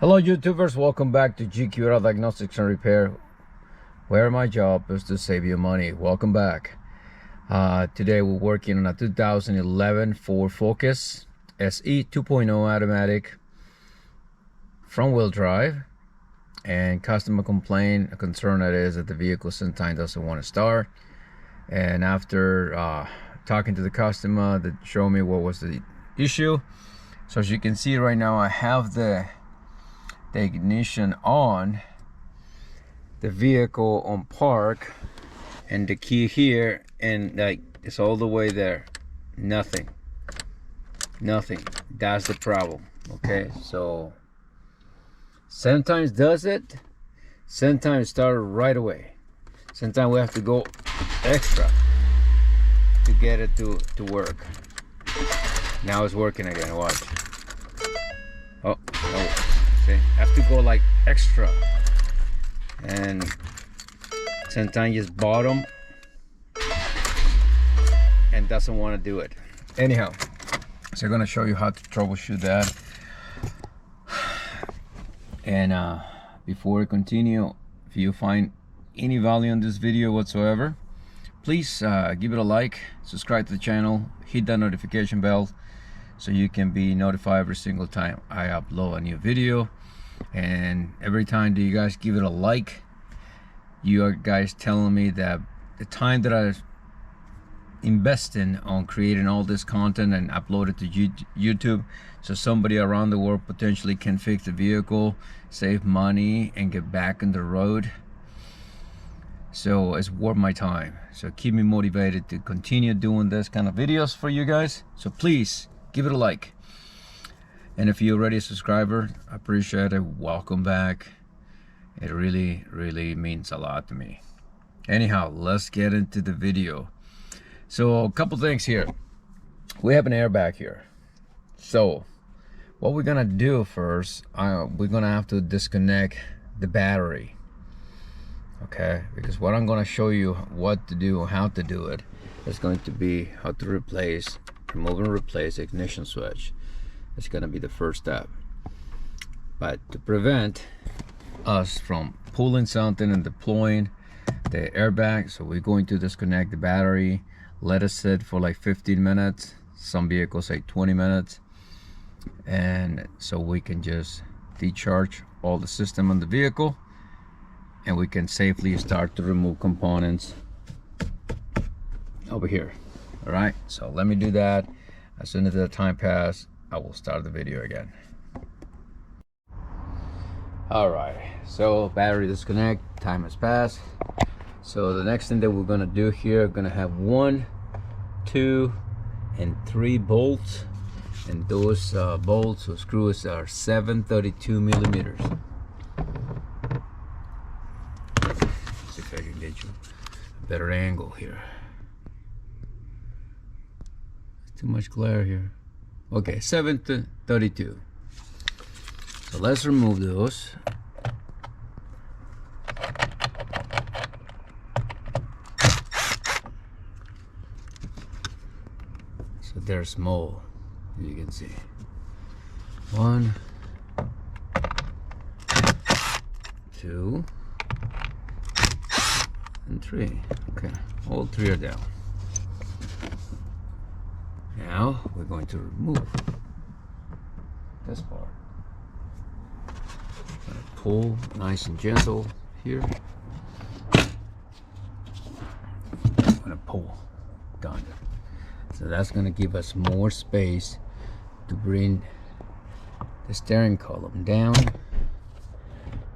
Hello YouTubers, welcome back to GQ Auto Diagnostics and Repair, where my job is to save you money. Welcome back. Today we're working on a 2011 Ford Focus SE 2.0 automatic front wheel drive, and customer complaint, a concern that is that the vehicle sometimes doesn't want to start. And after talking to the customer, that showed me what was the issue. So as you can see right now, I have the ignition on, the vehicle on park, and the key here, and like it's all the way there. Nothing. That's the problem. Okay, so sometimes does it, sometimes start right away, sometimes we have to go extra to get it to work. Now it's working again. Watch. Oh, okay, have to go like extra, and sometimes just bottom and doesn't want to do it. Anyhow, so I'm gonna show you how to troubleshoot that. And before we continue, if you find any value in this video whatsoever, please give it a like, subscribe to the channel, hit that notification bell so you can be notified every single time I upload a new video. And every time that you guys give it a like, you are guys telling me that the time that I invest in on creating all this content and upload it to YouTube, so somebody around the world potentially can fix the vehicle, save money, and get back on the road. So it's worth my time. So keep me motivated to continue doing this kind of videos for you guys. So please give it a like. And if you're already a subscriber, I appreciate it. Welcome back. It really means a lot to me. Anyhow, let's get into the video. So a couple things here. We have an airbag here. So what we're gonna do first, we're gonna have to disconnect the battery. Okay, because what I'm gonna show you what to do, how to do it, is going to be how to remove and replace the ignition switch. It's gonna be the first step. But to prevent us from pulling something and deploying the airbag, so we're going to disconnect the battery, let it sit for like 15 minutes, some vehicles say 20 minutes, and so we can just decharge all the system on the vehicle, and we can safely start to remove components over here. All right, so let me do that. As soon as the time passes, I will start the video again. All right, so battery disconnect, time has passed. So the next thing that we're gonna do here, we're gonna have 1, 2, and 3 bolts, and those bolts or screws are 732 millimeters. See if I can get you a better angle here. Too much glare here. Okay, 732. So let's remove those. So they're small, as you can see. 1, 2, and 3. Okay, all 3 are down. Now we're going to remove this part. Pull nice and gentle here. I'm gonna pull. Done. So that's gonna give us more space to bring the steering column down,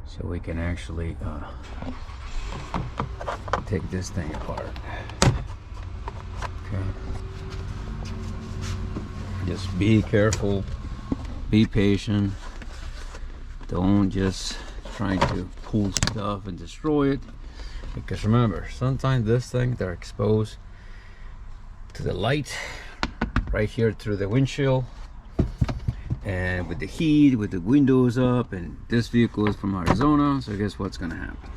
so we can actually take this thing apart. Okay. Just be careful, be patient. Don't just try to pull stuff and destroy it, because remember, sometimes this thing, they're exposed to the light right here through the windshield, and with the heat, with the windows up, and this vehicle is from Arizona, so guess what's gonna happen?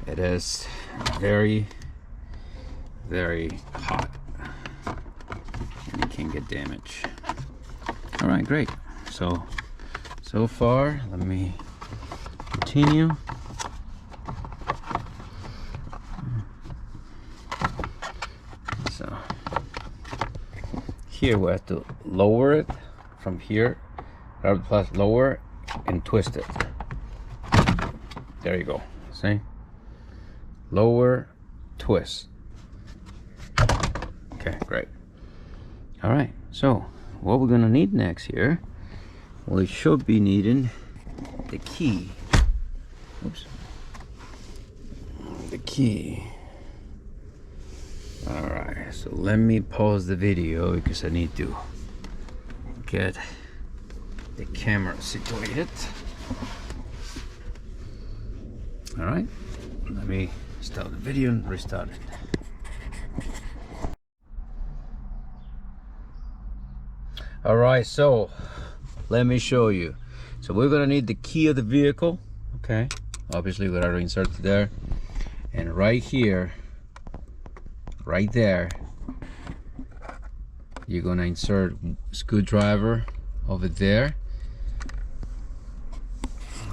It is very hot, and it can get damaged. All right, great. So so far. Let me continue. So here we have to lower it from here, plus lower and twist it. There you go. See? Lower, twist. Okay, great. All right, so what we're gonna need next here, well, we should be needing the key. Oops. The key. All right, so let me pause the video because I need to get the camera situated. All right, let me stop the video and restart it. All right, so let me show you. So we're gonna need the key of the vehicle. Okay, obviously we gotta insert it there, and right here, right there, you're gonna insert screwdriver over there.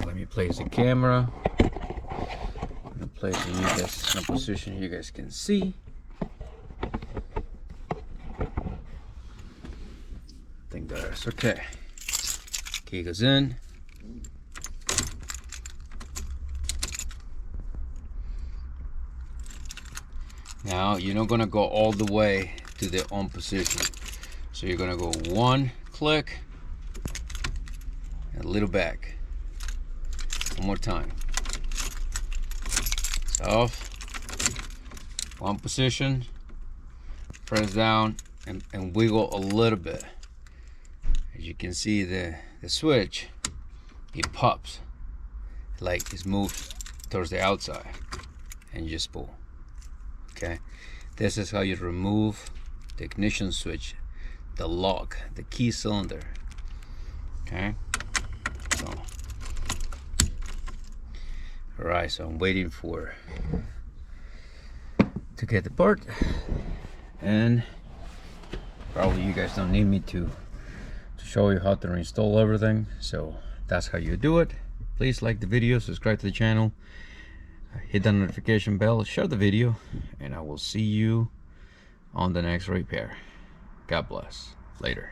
Let me place the camera. I'm gonna place it in a position you guys can see. I think that's okay. Key goes in. Now you're not gonna go all the way to the on position. So you're gonna go one click and a little back. One more time. It's off. One position. Press down and wiggle a little bit. As you can see, the switch, it pops like it's moved towards the outside, and you just pull. Okay, this is how you remove the ignition switch, the lock, the key cylinder. Okay, so all right, so I'm waiting to get the part, and probably you guys don't need me to show you how to reinstall everything, so that's how you do it. Please like the video, subscribe to the channel, hit that notification bell, share the video, and I will see you on the next repair. God bless. Later.